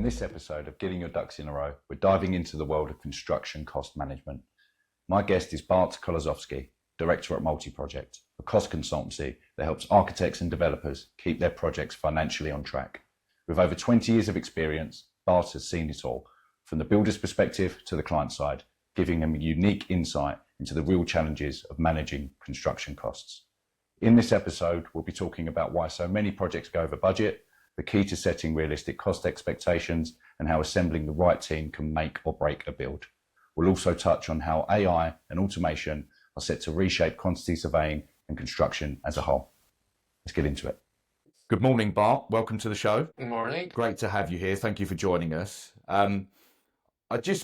this episode of Getting Your Ducks in a Row, we're diving into the world of construction cost management. My guest is Bart Kolosowski, Director at Multiproject, a cost consultancy that helps architects and developers keep their projects financially on track. With over 20 years of experience, Bart has seen it all, from the builder's perspective to the client side, giving him a unique insight into the real challenges of managing construction costs. In this episode, we'll be talking about why so many projects go over budget, the key to setting realistic cost expectations, and how assembling the right team can make or break a build. We'll also touch on how AI and automation are set to reshape quantity surveying and construction as a whole. Let's get into it. Good morning, Bart. Welcome to the show. Good morning. Great to have you here. Thank you for joining us.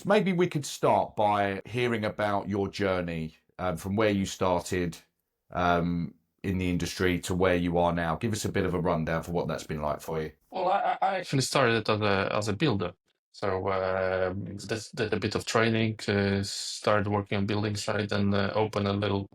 Maybe we could start by hearing about your journey from where you started in the industry to where you are now. Give us a bit of a rundown for what that's been like for you. Well, I actually started as a builder. So did a bit of training, started working on building site, and opened a little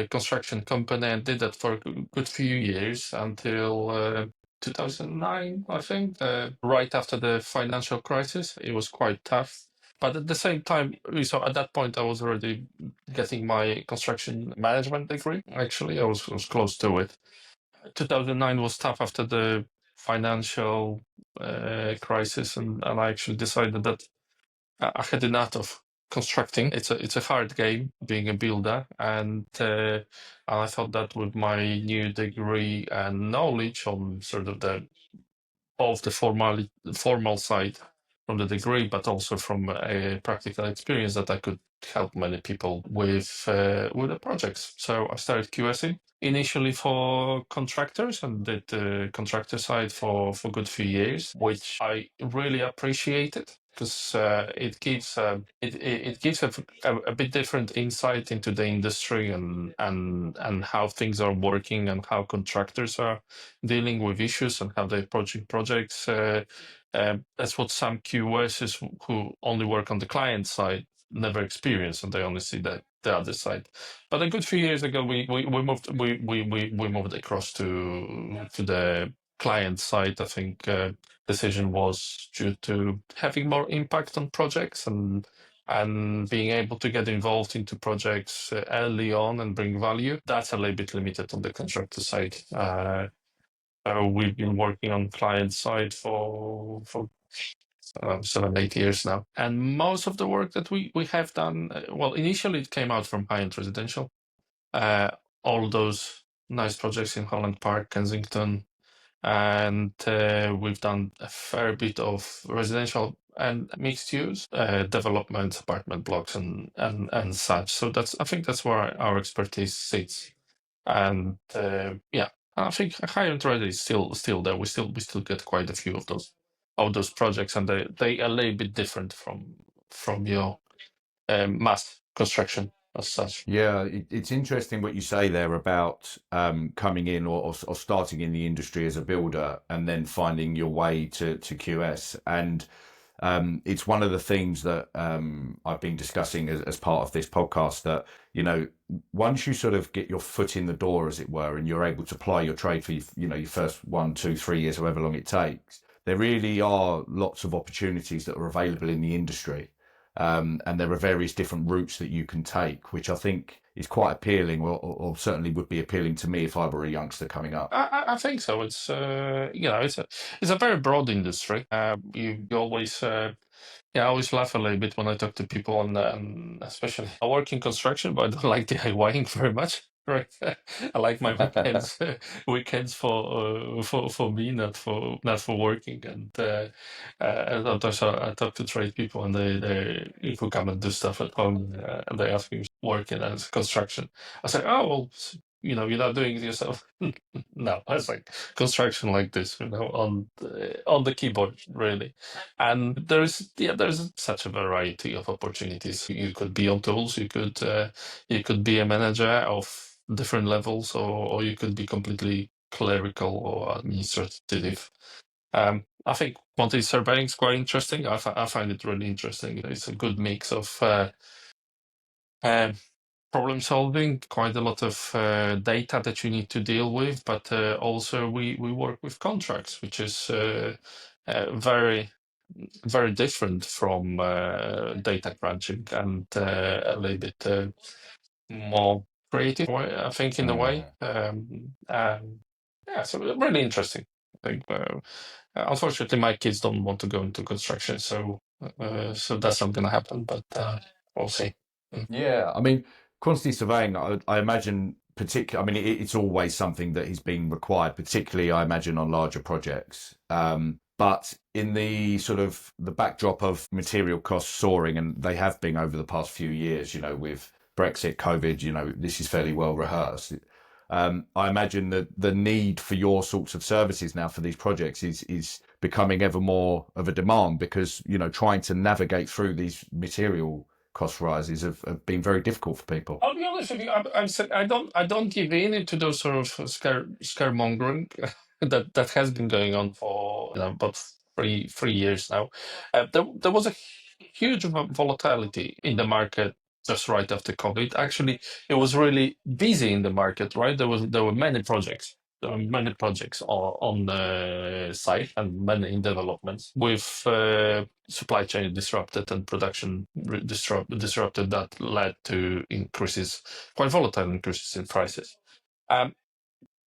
construction company, and did that for a good few years until 2009, I think. Right after the financial crisis, it was quite tough. But at the same time, so at that point, I was already getting my construction management degree. Actually, I was close to it. 2009 was tough after the financial crisis, and I actually decided that I had enough of constructing. It's a hard game being a builder, and I thought that with my new degree and knowledge on sort of the formal side from the degree, but also from a practical experience, that I could help many people with the projects. So I started QSing initially for contractors, and did the contractor side for a good few years, which I really appreciated, because it gives a bit different insight into the industry and how things are working, and how contractors are dealing with issues, and how they approaching projects. That's what some QSs who only work on the client side never experience, and they only see the other side. But a good few years ago, we moved across to the client side. I think decision was due to having more impact on projects, and being able to get involved into projects early on and bring value. That's a little bit limited on the contractor side. We've been working on client side for 7-8 years now, and most of the work that we have done, well, initially it came out from high-end residential, all those nice projects in Holland Park, Kensington, and we've done a fair bit of residential and mixed use developments, apartment blocks, and such. So I think that's where our expertise sits, and I think high-end resi is still there. We still get quite a few of those projects, and they are a little bit different from your mass construction as such. Yeah, it's interesting what you say there about coming in or starting in the industry as a builder and then finding your way to QS. And it's one of the things that I've been discussing as part of this podcast, that, once you sort of get your foot in the door, as it were, and you're able to apply your trade for, your first 1, 2, 3 years, however long it takes, there really are lots of opportunities that are available in the industry. And there are various different routes that you can take, which I think is quite appealing, or certainly would be appealing to me if I were a youngster coming up. I think so. It's it's a very broad industry. You always I always laugh a little bit when I talk to people, and especially I work in construction, but I don't like DIYing very much. Right, I like my weekends for me, not for working. And sometimes I talk to trade people, and they who come and do stuff at home, and they ask me working as construction. I say, oh well, you're not doing it yourself. No, I was like construction like this, on the keyboard, really. And there's such a variety of opportunities. You could be on tools, you could be a manager of different levels, or you could be completely clerical or administrative. I think quantity surveying is quite interesting. I find it really interesting. It's a good mix of problem solving, quite a lot of data that you need to deal with, but also we work with contracts, which is very very different from data crunching and a little bit more creative, I think, in a way. Yeah, so really interesting. I think, unfortunately, my kids don't want to go into construction, so that's not going to happen. But we'll see. Yeah, I mean, quantity surveying, I imagine, particularly, I mean, it's always something that is being required, particularly, I imagine, on larger projects. But in the sort of the backdrop of material costs soaring, and they have been over the past few years, with Brexit, COVID, this is fairly well rehearsed. I imagine that the need for your sorts of services now for these projects is becoming ever more of a demand because, trying to navigate through these material cost rises have been very difficult for people. I'll be honest with you. I don't give in into those sort of scaremongering that has been going on for about three years now. There was a huge volatility in the market just right after COVID. Actually, it was really busy in the market. Right, there were many projects. There were many projects on the site and many in developments with supply chain disrupted and production disrupted that led to increases, quite volatile increases in prices. Um,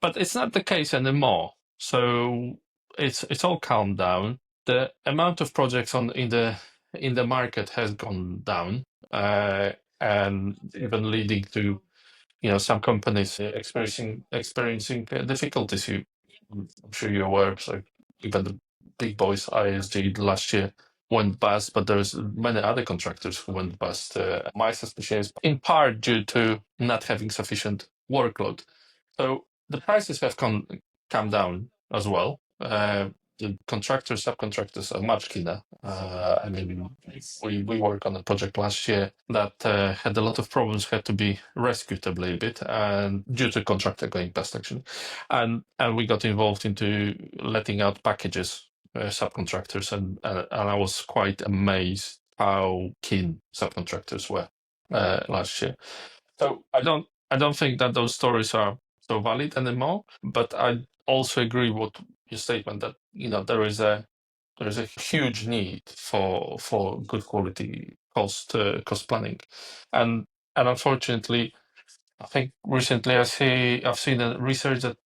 but it's not the case anymore. So it's all calmed down. The amount of projects in the market has gone down, and even leading to some companies experiencing difficulties. I'm sure you're aware. So even the big boys, ISG, last year went bust, but there's many other contractors who went bust. My suspicion is in part due to not having sufficient workload. So the prices have come down as well. The contractors, subcontractors are much keener. I mean, we worked on a project last year that had a lot of problems, had to be rescued a little bit, and due to contractor going bust, actually, and we got involved into letting out packages, subcontractors, and I was quite amazed how keen subcontractors were last year. So I don't think that those stories are so valid anymore. But I also agree with your statement that there is a huge need for good quality cost planning, and unfortunately, I think recently I've seen a research that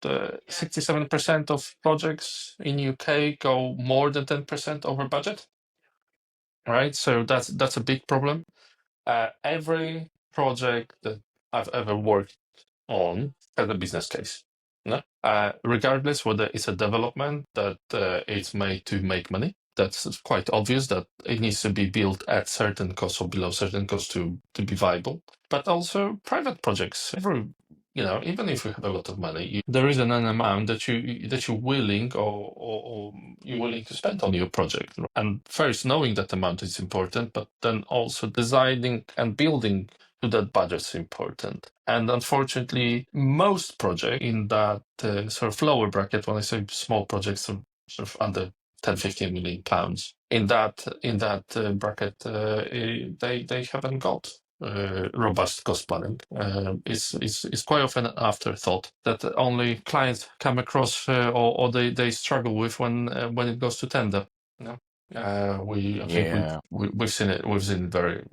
67% of projects in UK go more than 10% over budget. Right, so that's a big problem. Every project that I've ever worked on has a business case. No? Regardless whether it's a development that it's made to make money, that's quite obvious that it needs to be built at certain cost or below certain cost to be viable. But also private projects, even if you have a lot of money, there is an amount that you're willing or you're willing to spend on your project. And first, knowing that amount is important, but then also designing and building to that budget is important. And unfortunately, most projects in that sort of lower bracket, when I say small projects, are sort of under 10, 15 million pounds, in that bracket, they haven't got robust cost planning. It's quite often an afterthought that only clients come across or they struggle with when it goes to tender. I think Yeah. we've seen it. We've seen it very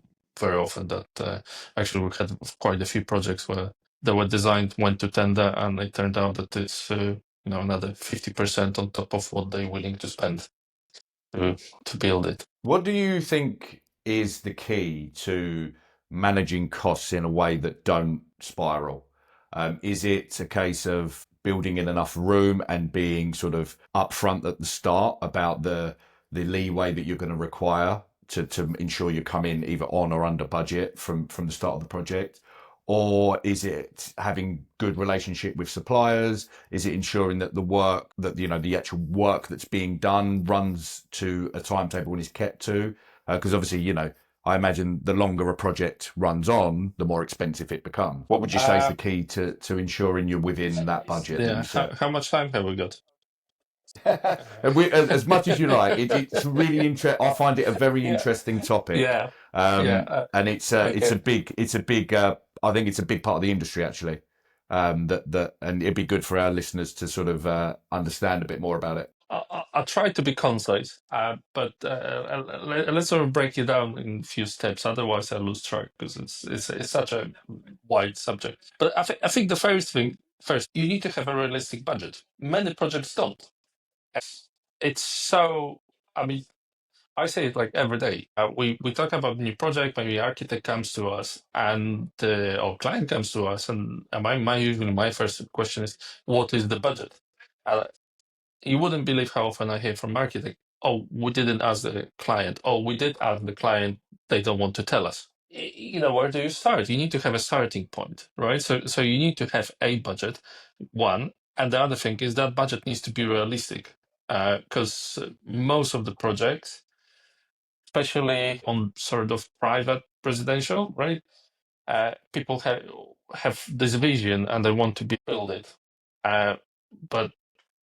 very often that actually we had quite a few projects where they were designed, went to tender, and it turned out that it's another 50% on top of what they're willing to spend to build it. What do you think is the key to managing costs in a way that don't spiral? Is it a case of building in enough room and being sort of upfront at the start about the leeway that you're going to require to ensure you come in either on or under budget from the start of the project? Or is it having good relationship with suppliers? Is it ensuring that the actual work that's being done runs to a timetable and is kept to? Because obviously, I imagine the longer a project runs on, the more expensive it becomes. What would you say is the key to ensuring you're within that budget that you set? How much time have we got? As much as you like, it's really interesting. I find it a very interesting topic. Yeah. And it's a big. I think it's a big part of the industry actually. And it'd be good for our listeners to sort of understand a bit more about it. I'll try to be concise, but let's sort of break it down in a few steps. Otherwise, I lose track because it's such a wide subject. But I think the first, you need to have a realistic budget. Many projects don't. It's so. I mean, I say it like every day. We talk about new project. Maybe architect comes to us and or client comes to us, and usually my first question is, what is the budget? You wouldn't believe how often I hear from architect, oh, we didn't ask the client. Oh, we did ask the client. They don't want to tell us. You know, where do you start? You need to have a starting point, right? So you need to have a budget, one. And the other thing is that budget needs to be realistic because most of the projects, especially on sort of private residential, right? People have this vision and they want to build it. But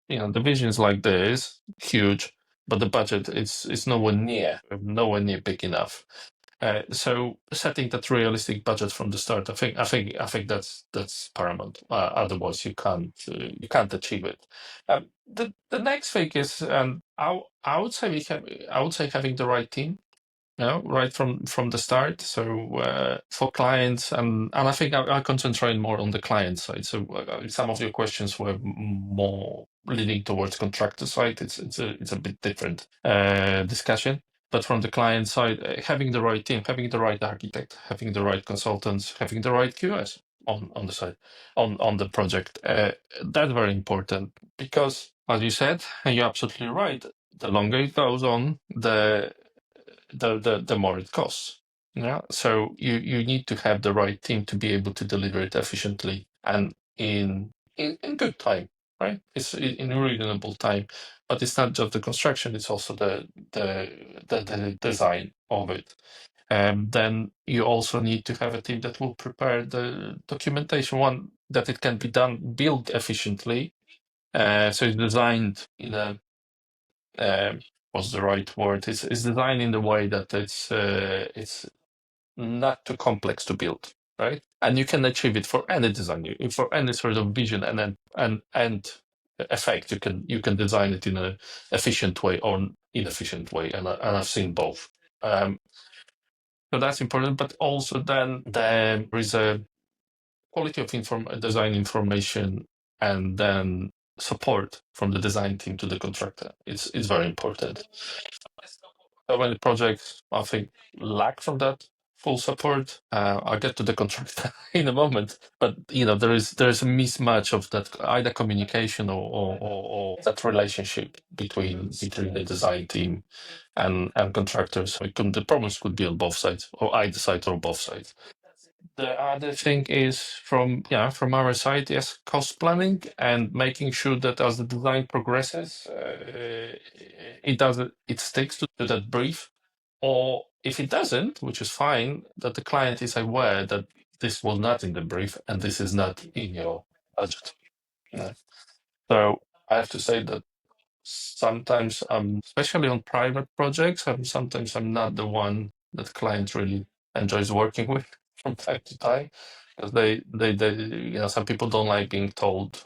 the vision's like this, huge, but the budget is nowhere near big enough. So setting that realistic budget from the start, I think that's paramount. Otherwise, you can't achieve it. The next thing is, I would say I would say having the right team. Right from the start. So for clients, and I think I concentrate more on the client side. So some of your questions were more leaning towards contractor side. It's a bit different discussion. But from the client side, having the right team, having the right architect, having the right consultants, having the right QS on the side, on the project, that's very important because, as you said, and you're absolutely right. The longer it goes on, the more it costs. Yeah. So you need to have the right team to be able to deliver it efficiently and in good time, right? It's in a reasonable time. But it's not just the construction; it's also the design of it. Then you also need to have a team that will prepare the documentation. One, that it can be built efficiently. So it's designed in a what's the right word? It's designed in the way that it's not too complex to build, right? And you can achieve it for any design, for any sort of vision and effect. You can design it in an efficient way or inefficient way, and I've seen both. So that's important, but also then there is a quality of design information, and then support from the design team to the contractor. It's very important. So many projects, I think, lack from that full support. I'll get to the contractor in a moment, but there is a mismatch of that either communication or that relationship between the design team and contractors. The problems could be on both sides, or either side or both sides. The other thing is from our side, yes, cost planning and making sure that as the design progresses, it sticks to that brief. Or if it doesn't, which is fine, that the client is aware that this was not in the brief and this is not in your budget. Yeah. So I have to say that sometimes especially on private projects, sometimes I'm not the one that client really enjoys working with from time to time, because they some people don't like being told,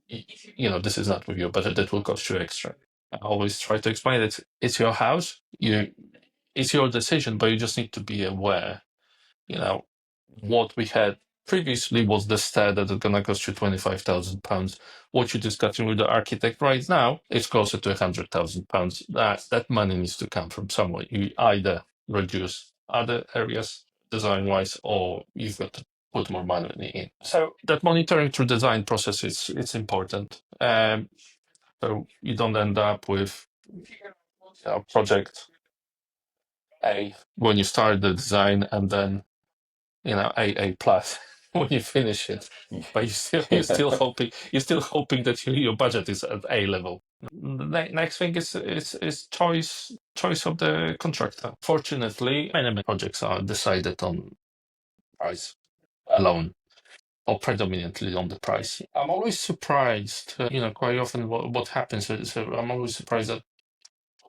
this is not with your budget, that will cost you extra. I always try to explain that it's your house, it's your decision, but you just need to be aware. What we had previously was the stat that it's going to cost you £25,000. What you're discussing with the architect right now is closer to £100,000. That money needs to come from somewhere. You either reduce other areas design-wise, or you've got to put more money in. So that monitoring through design process it's important. So you don't end up with a project A when you start the design, and then A plus when you finish it, but you're still hoping that your budget is at A level. The next thing is choice of the contractor. Fortunately, many projects are decided on price alone, or predominantly on the price. I'm always surprised, quite often what happens is, I'm always surprised that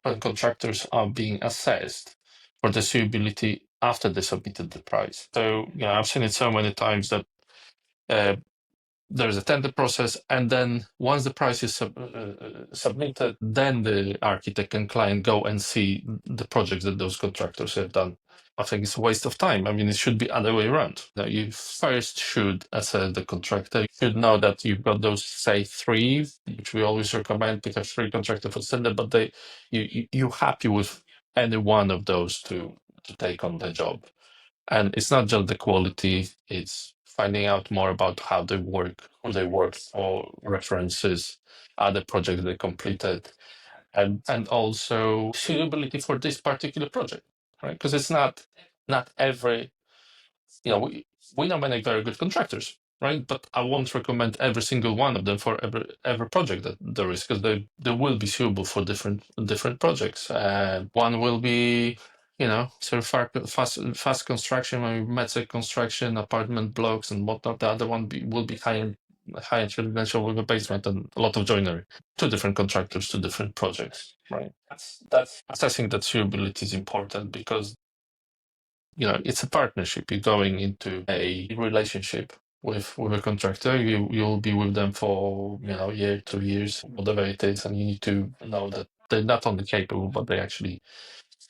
when contractors are being assessed for the suitability after they submitted the price. So, I've seen it so many times that there's a tender process, and then once the price is submitted, then the architect and client go and see the projects that those contractors have done. I think it's a waste of time. I mean, it should be other way around. Now, you first should, as the contractor, you should know that you've got those, say, three, which we always recommend, because three contractors for tender, but you're happy with any one of those to take on the job. And it's not just the quality, it's finding out more about how they work, who they work for, references, other projects they completed, and also suitability for this particular project, right? Because it's not every, we know many very good contractors, right? But I won't recommend every single one of them for every project that there is, because they will be suitable for different projects. One will be, sort of fast construction, maybe mezzo construction, apartment blocks and whatnot. The other one will be high-end residential with a basement and a lot of joinery. Two different contractors, two different projects, right? That's assessing that suitability is important, because it's a partnership. You're going into a relationship with a contractor. You'll be with them for year, 2 years, whatever it is, and you need to know that they're not only capable, but they actually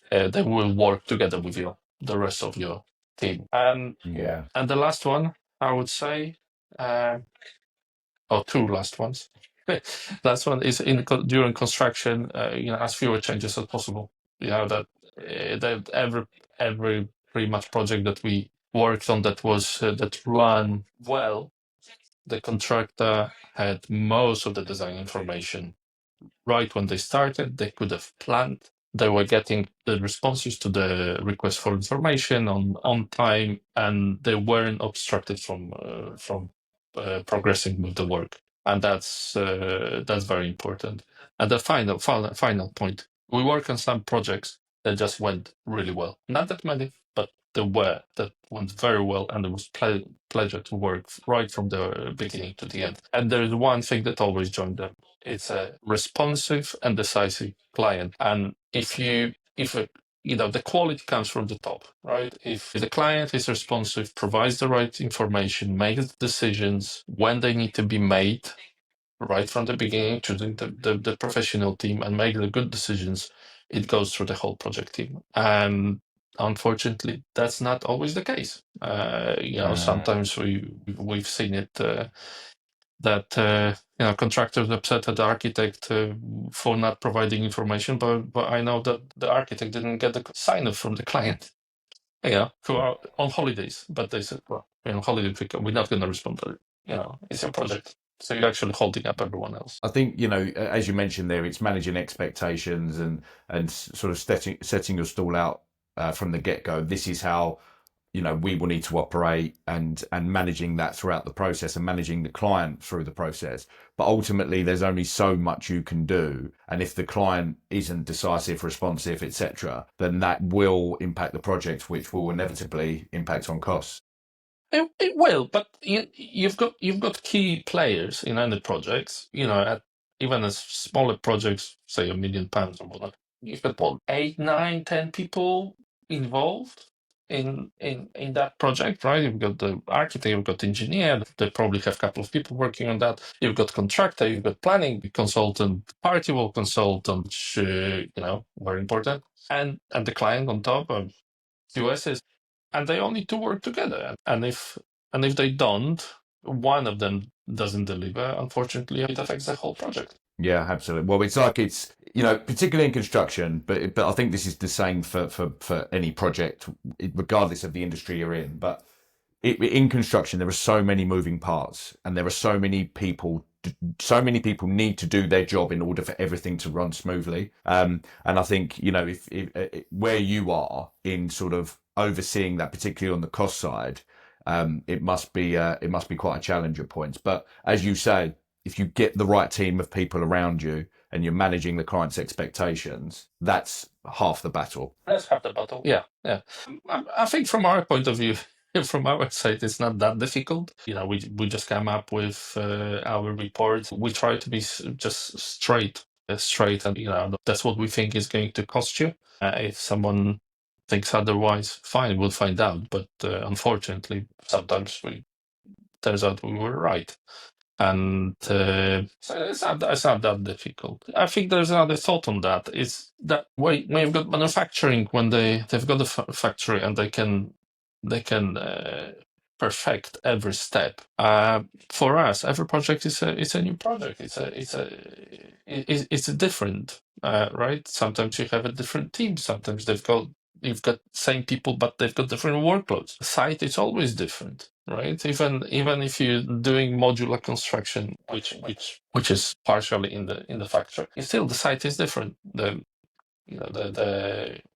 they will work together with you, the rest of your team. And the last one, I would say, or two last ones. Last one is during construction. As fewer changes as possible. That every pretty much project that we worked on that was that ran well, the contractor had most of the design information right when they started. They could have planned. They were getting the responses to the request for information on time, and they weren't obstructed from progressing with the work. And that's very important. And the final point: we work on some projects that just went really well. Not that many, but that went very well, and it was pleasure to work right from the beginning to the end. And there's one thing that always joined them: it's a responsive and decisive client. And if the quality comes from the top, right? If the client is responsive, provides the right information, makes decisions when they need to be made, right from the beginning, choosing the professional team and make the good decisions, it goes through the whole project team. And unfortunately, that's not always the case. Sometimes we've seen it. That contractors upset at the architect for not providing information, but I know that the architect didn't get the sign off from the client. Who are on holidays, but they said, "Well, holiday we're not going to respond to it. It's your project." So you're actually holding up everyone else. I think, as you mentioned there, it's managing expectations and sort of setting your stall out from the get-go. This is how we will need to operate, and managing that throughout the process and managing the client through the process. But ultimately, there's only so much you can do, and if the client isn't decisive, responsive, etc., then that will impact the project, which will inevitably impact on costs. It will, but you've got key players in any projects. Even as smaller projects, say £1 million or whatnot, you've got 8, 9, 10 people involved in that project, right? You've got the architect, you've got the engineer. They probably have a couple of people working on that. You've got contractor, you've got planning consultant, party wall consultant, very important, and the client on top of QSs. And they all need to work together. And if they don't, one of them doesn't deliver, unfortunately, it affects the whole project. Yeah, absolutely. Well, it's particularly in construction, but I think this is the same for any project, regardless of the industry you're in. But in construction, there are so many moving parts, and there are so many people. So many people need to do their job in order for everything to run smoothly. And I think if where you are in sort of overseeing that, particularly on the cost side, it must be quite a challenge at points. But as you say, if you get the right team of people around you and you're managing the client's expectations, that's half the battle. That's half the battle. Yeah. I think from our point of view, from our side, it's not that difficult. We just come up with our report. We try to be just straight, and that's what we think is going to cost you. If someone thinks otherwise, fine, we'll find out. But unfortunately, sometimes turns out we were right. And so it's not that difficult. I think there's another thought on that, is that when you've got manufacturing, when they've got a factory and they can perfect every step. For us, every project is a new project. It's a different, right? Sometimes you have a different team. Sometimes you've got same people, but they've got different workloads. Site is always different, right? Even if you're doing modular construction, which is partially in the factory, still the site is different. The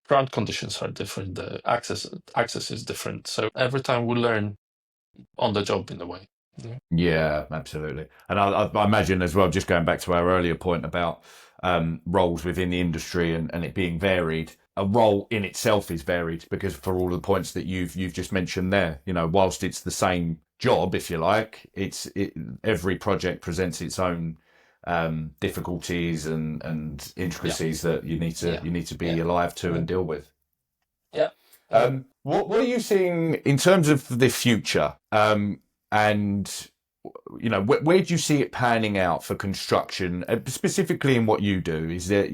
ground conditions are different. The access is different. So every time we learn on the job in a way. Yeah, absolutely. And I imagine as well, just going back to our earlier point about roles within the industry and it being varied, a role in itself is varied because for all the points that you've just mentioned there, whilst it's the same job, if you like, every project presents its own difficulties and intricacies that you need to be alive to and deal with. Yeah. What are you seeing in terms of the future? And where do you see it panning out for construction, specifically in what you do? Is there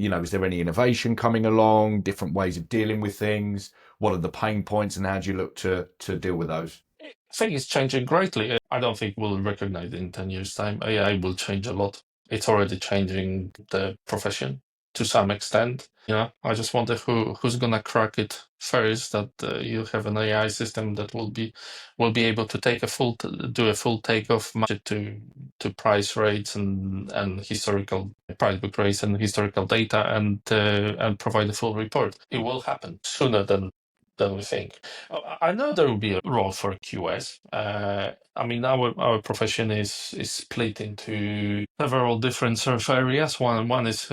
any innovation coming along, different ways of dealing with things? What are the pain points and how do you look to deal with those? I think it's changing greatly. I don't think we'll recognize it in 10 years' time. AI will change a lot. It's already changing the profession to some extent. I just wonder who's gonna crack it first. That you have an AI system that will be able to take do a full takeoff to price rates and historical price book rates and historical data and provide a full report. It will happen sooner than we think. I know there will be a role for QS. I mean, our profession is split into several different sort of areas. One is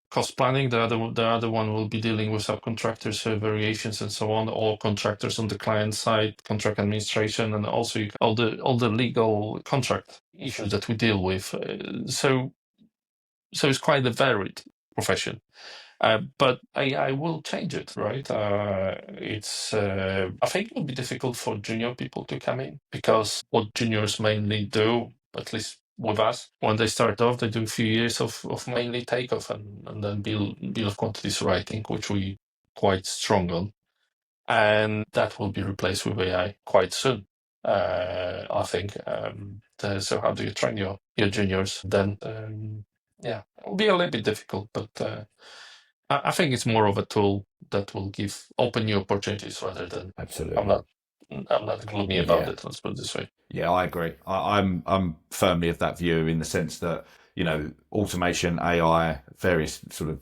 cost planning. The other one will be dealing with subcontractors, variations, and so on. All contractors on the client side, contract administration, and also all the legal contract issues that we deal with. So it's quite a varied profession. But AI will change it, right? I think it will be difficult for junior people to come in because what juniors mainly do, at least with us, when they start off, they do a few years of mainly takeoff and then bill of quantities writing, which we quite strong on. And that will be replaced with AI quite soon, I think. So how do you train your juniors then? Yeah, it will be a little bit difficult, but I think it's more of a tool that will open new opportunities rather than. Absolutely. I'm not gloomy about it. Let's put it this way. Yeah, I agree. I'm firmly of that view in the sense that automation, AI, various sort of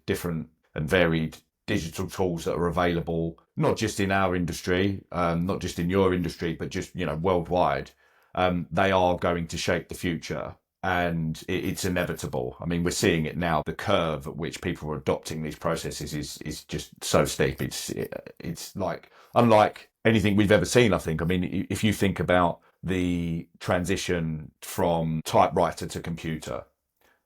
different and varied digital tools that are available, not just in our industry, not just in your industry, but just worldwide. They are going to shape the future. And it's inevitable. I mean, we're seeing it now. The curve at which people are adopting these processes is just so steep. It's like unlike anything we've ever seen, I think. I mean, if you think about the transition from typewriter to computer,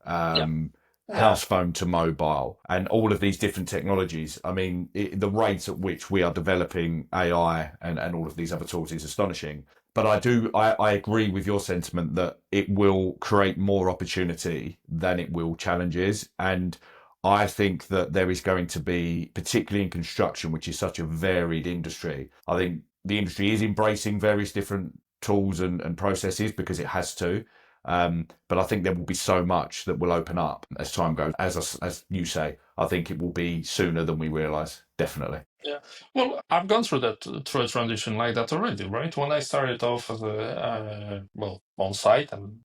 house phone to mobile, and all of these different technologies, I mean, the rate at which we are developing AI and all of these other tools is astonishing. But I agree with your sentiment that it will create more opportunity than it will challenges. And I think that there is going to be, particularly in construction, which is such a varied industry, I think the industry is embracing various different tools and processes because it has to. But I think there will be so much that will open up as time goes. As you say, I think it will be sooner than we realise, definitely. Yeah, well, I've gone through a transition like that already, right? When I started off as on site and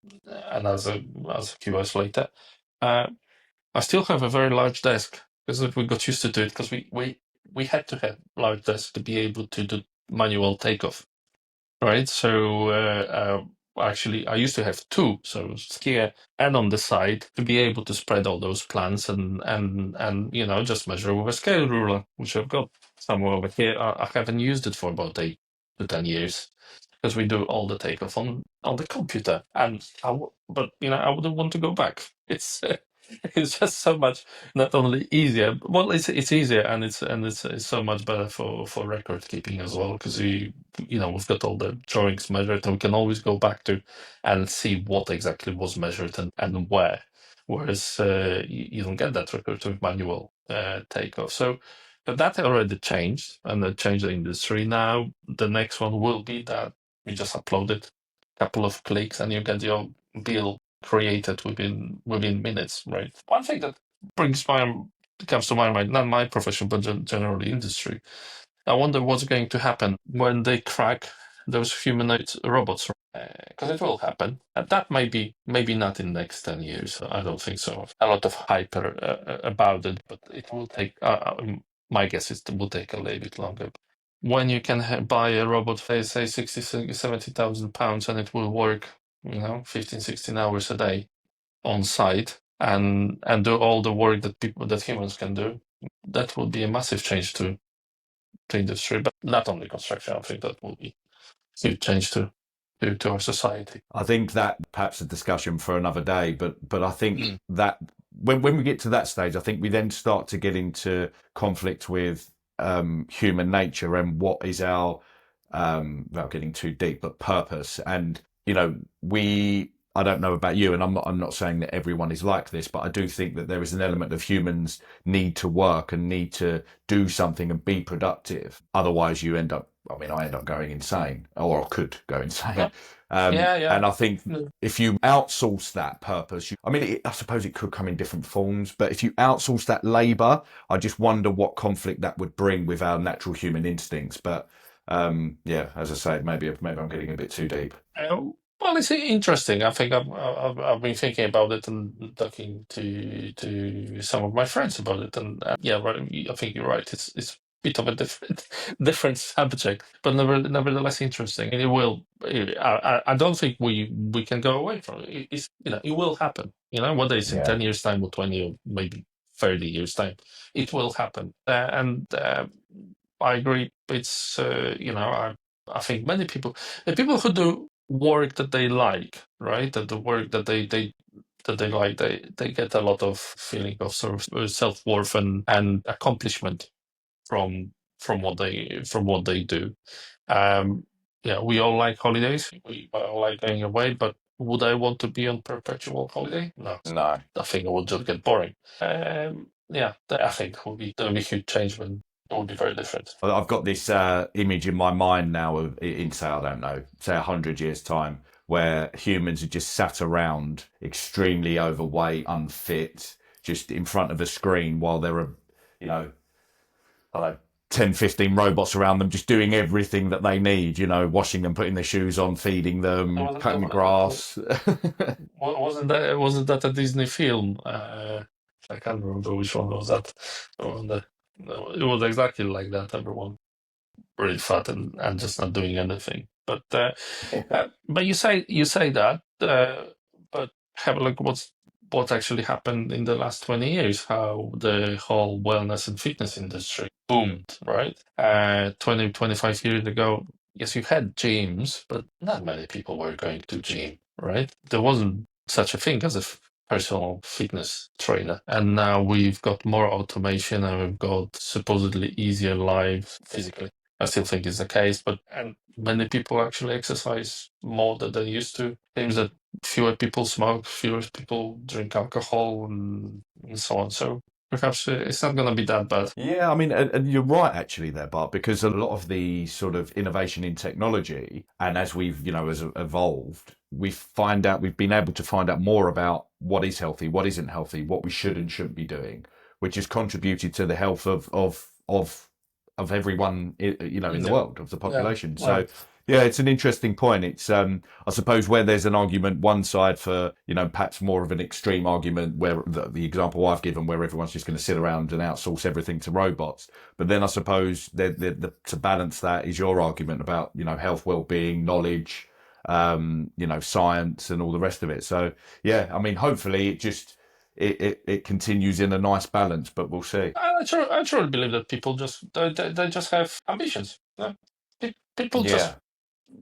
as a QS later, I still have a very large desk because we got used to it because we had to have large desk to be able to do manual takeoff, right? So actually, I used to have two, so here and on the side to be able to spread all those plans and just measure with a scale ruler, which I've got somewhere over here. I haven't used it for about 8 to 10 years because we do all the takeoff on the computer, but I wouldn't want to go back. It's it's just so much not only easier. Well, it's easier and it's so much better for record keeping as well, because we've got all the drawings measured and we can always go back to and see what exactly was measured and where. Whereas you don't get that record with manual takeoff. So that already changed, and it changed the industry. Now the next one will be that you just upload it, couple of clicks, and you get your bill created within minutes, right? One thing that comes to my mind, not my profession, but generally industry. I wonder what's going to happen when they crack those humanoid robots, because it will happen. And that maybe not in the next 10 years. I don't think so. A lot of hype about it, but it will take. My guess is it will take a little bit longer. When you can buy a robot for say 60, 70,000 pounds and it will work, 15, 16 hours a day on site and do all the work that humans can do, that would be a massive change to industry, but not only construction. I think that will be a huge change to our society. I think that perhaps a discussion for another day, but I think that when we get to that stage, I think we then start to get into conflict with human nature and what is our, without getting too deep, but purpose. And I don't know about you, and I'm not saying that everyone is like this, but I do think that there is an element of humans need to work and need to do something and be productive. Otherwise, I end up going insane, or I could go insane. Yeah. And I think if you outsource that purpose, I suppose it could come in different forms, but if you outsource that labour, I just wonder what conflict that would bring with our natural human instincts. But as I say, maybe I'm getting a bit too deep. Well, it's interesting. I think I've been thinking about it and talking to some of my friends about it, and I think you're right. It's a bit of a different subject, but nevertheless interesting. And it will. I don't think we can go away from it. It will happen. Whether it's in 10 years' time or 20 or maybe 30 years' time, it will happen. I agree. It's I think many people, the people who do work that they like, right? That the work that they like, they get a lot of feeling of sort of self-worth and accomplishment from what they do. We all like holidays. We all like going away, but would I want to be on perpetual holiday? No. I think it would just get boring. I think there will be a huge change when it will be very different. I've got this image in my mind now of, in say, I don't know, say 100 years time, where humans are just sat around extremely overweight, unfit, just in front of a screen while there are, I don't know, 10, 15 robots around them just doing everything that they need, washing them, putting their shoes on, feeding them, cutting the grass. Wasn't that a Disney film? I can't remember which one was that. It was exactly like that. Everyone really fat and just not doing anything. But you say that, but have a look what actually happened in the last 20 years, how the whole wellness and fitness industry boomed, right? 20, 25 years ago, yes, you had gyms, but not many people were going to gym, right? There wasn't such a thing as a personal fitness trainer. And now we've got more automation and we've got supposedly easier lives physically. I still think it's the case, and many people actually exercise more than they used to. Seems that fewer people smoke, fewer people drink alcohol, and so on. So perhaps it's not going to be that bad. Yeah, and you're right actually there, Bart, because a lot of the sort of innovation in technology, and as we've, as evolved, we've been able to find out more about what is healthy, what isn't healthy, what we should and shouldn't be doing, which has contributed to the health of everyone, in the world, of the population. Yeah. So, yeah, it's an interesting point. It's, I suppose, where there's an argument, one side for, perhaps more of an extreme argument, where the example I've given, where everyone's just going to sit around and outsource everything to robots. But then I suppose to balance that is your argument about, health, well-being, knowledge, science, and all the rest of it. So, yeah, hopefully it just it continues in a nice balance, but we'll see. I truly believe that people they just have ambitions. People just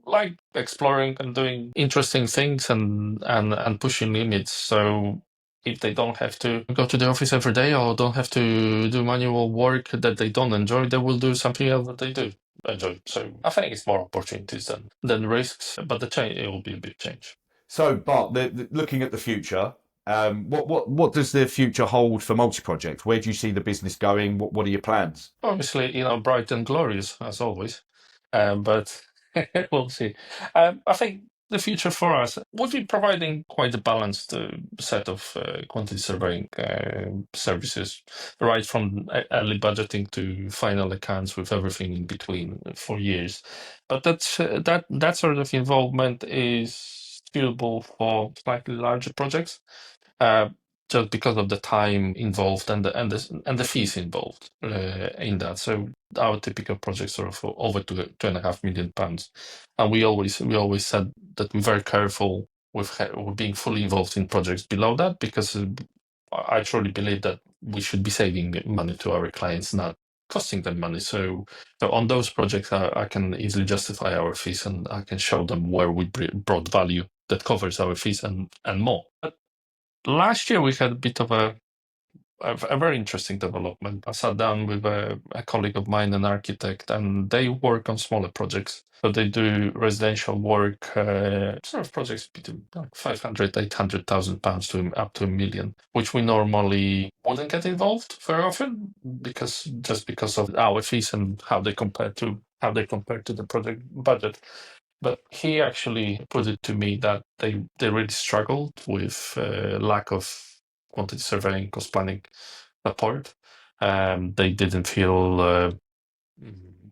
like exploring and doing interesting things and pushing limits. So if they don't have to go to the office every day or don't have to do manual work that they don't enjoy, they will do something else that they do enjoy. So I think it's more opportunities than risks, but it will be a big change. So, Bart, looking at the future, what does the future hold for Multiproject? Where do you see the business going? What are your plans? Obviously, bright and glorious as always, but we'll see. I think the future for us would be providing quite a balanced set of quantity surveying services, right from early budgeting to final accounts with everything in between for years. But that sort of involvement is suitable for slightly larger projects. Just because of the time involved and the fees involved in that. So our typical projects are for over £2.5 million, and we always said that we're very careful with being fully involved in projects below that, because I truly believe that we should be saving money to our clients, not costing them money. So on those projects, I can easily justify our fees, and I can show them where we brought value that covers our fees and more. But last year we had a bit of a very interesting development. I sat down with a colleague of mine, an architect, and they work on smaller projects. So they do residential work, sort of projects between like 500, 800,000 pounds to up to £1 million, which we normally wouldn't get involved very often because of our fees and how they compare to the project budget. But he actually put it to me that they really struggled with lack of quantity surveying, cost planning support. They didn't feel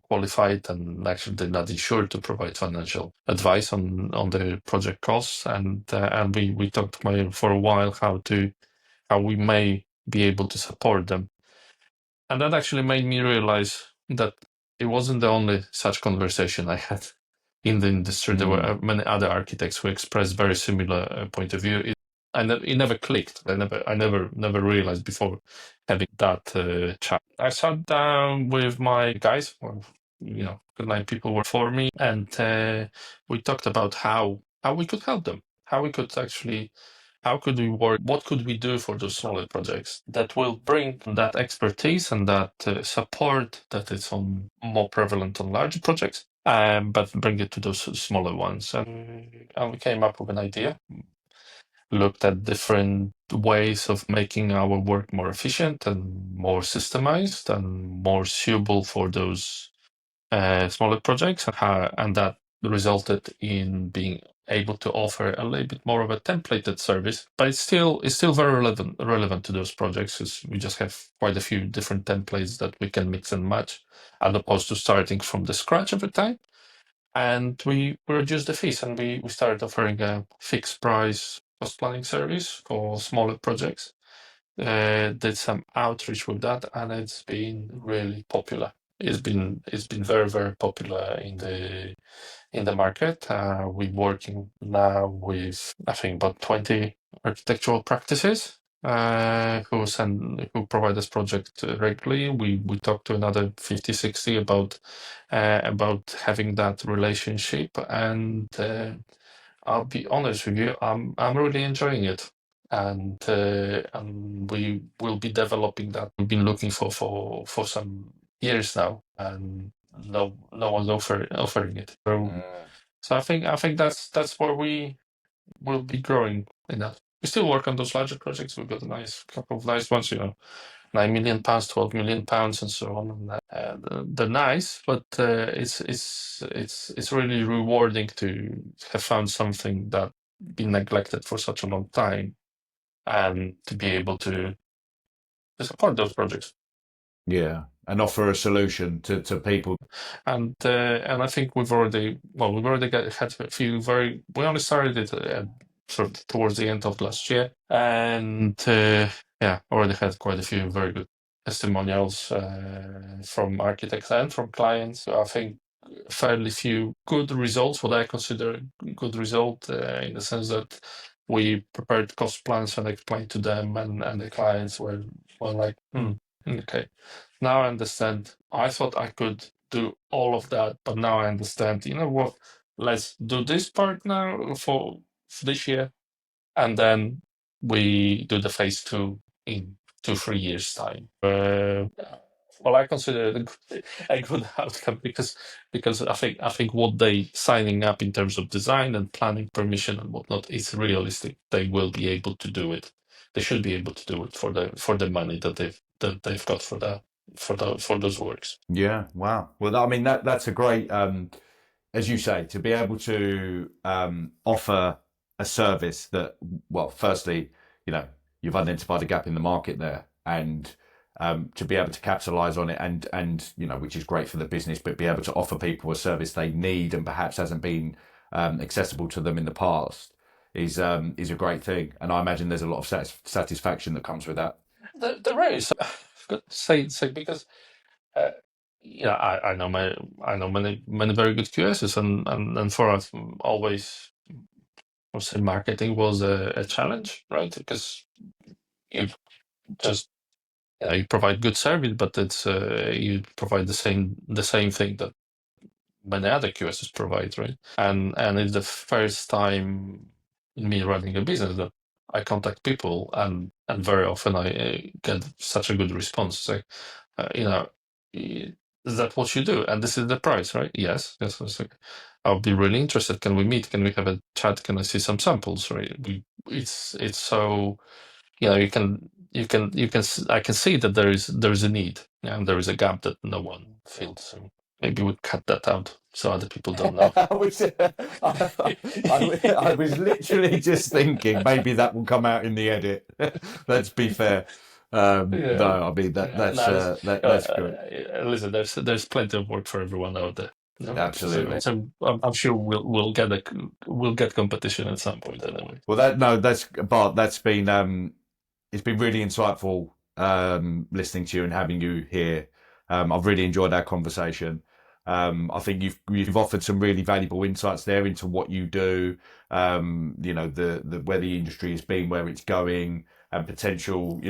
qualified, and actually they're not insured to provide financial advice on the project costs. And we talked for a while how we may be able to support them. And that actually made me realize that it wasn't the only such conversation I had in the industry. There were many other architects who expressed very similar point of view. It never clicked. I never realized before having that chat. I sat down with my guys, or 9 people were for me, and we talked about how we could help them, how could we work, what could we do for those smaller projects that will bring that expertise and that support that is more prevalent on larger projects, but bring it to those smaller ones. And we came up with an idea, looked at different ways of making our work more efficient and more systemized and more suitable for those smaller projects, and that resulted in being able to offer a little bit more of a templated service, but it's still very relevant to those projects, because we just have quite a few different templates that we can mix and match, as opposed to starting from the scratch every time. And we reduced the fees, and we started offering a fixed price cost planning service for smaller projects. Did some outreach with that, and it's been really popular. It's been very, very popular in the market. We're working now with, I think, about 20 architectural practices who provide us project regularly. We talk to another 50, 60 about having that relationship, and I'll be honest with you, I'm really enjoying it. And we will be developing that. We've been looking for some years now, and no one's offering it. So I think that's where we will be growing in that. We still work on those larger projects. We've got a couple of nice ones, £9 million, £12 million, and so on. And they're nice, but it's really rewarding to have found something that been neglected for such a long time, and to be able to support those projects. Yeah, and offer a solution to people. And I think we've already had a few we only started it sort of towards the end of last year, and already had quite a few very good testimonials from architects and from clients. So I think fairly few good results, what I consider a good result, in the sense that we prepared cost plans and explained to them, and the clients were like, okay, now I understand. I thought I could do all of that, but now I understand. You know what? Let's do this part now for this year, and then we do the phase 2 in 2-3 years time. Well, I consider it a good outcome because I think what they signing up in terms of design and planning permission and whatnot is realistic. They will be able to do it. They should be able to do it for the money that they've got for those works. Yeah, wow. Well, I mean that's a great, as you say, to be able to offer a service that, well, firstly, you know, you've identified a gap in the market there, and to be able to capitalize on it, and you know, which is great for the business, but be able to offer people a service they need and perhaps hasn't been accessible to them in the past is a great thing. And I imagine there's a lot of satisfaction that comes with that. There is. I've got to say because I know many very good QSs, and for us always, I would say marketing was a challenge, right? Because you just you provide good service, but it's you provide the same thing that many other QSs provide, right? And it's the first time in me running a business that I contact people, and very often I get such a good response. Say, is that what you do? And this is the price, right? Yes. I was like, I'll be really interested. Can we meet? Can we have a chat? Can I see some samples? Right? It's so, you can I can see that there is a need, and there is a gap that no one fills. So maybe we cut that out so other people don't know. I was literally just thinking maybe that will come out in the edit. Let's be fair. No, I mean that's good. Listen, there's plenty of work for everyone out there. Absolutely. So I'm sure we'll get competition at some point anyway. Well, that's Bart. That's been it's been really insightful listening to you and having you here. I've really enjoyed our conversation. I think you've offered some really valuable insights there into what you do. You know, the where the industry has been, where it's going, and potential,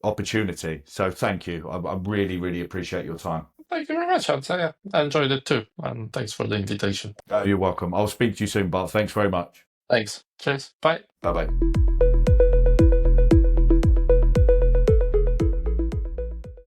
opportunity. So thank you. I really, really appreciate your time. Thank you very much. I enjoyed it too, and thanks for the invitation. You're welcome. I'll speak to you soon, Bart. Thanks very much. Thanks. Cheers. Bye. Bye bye.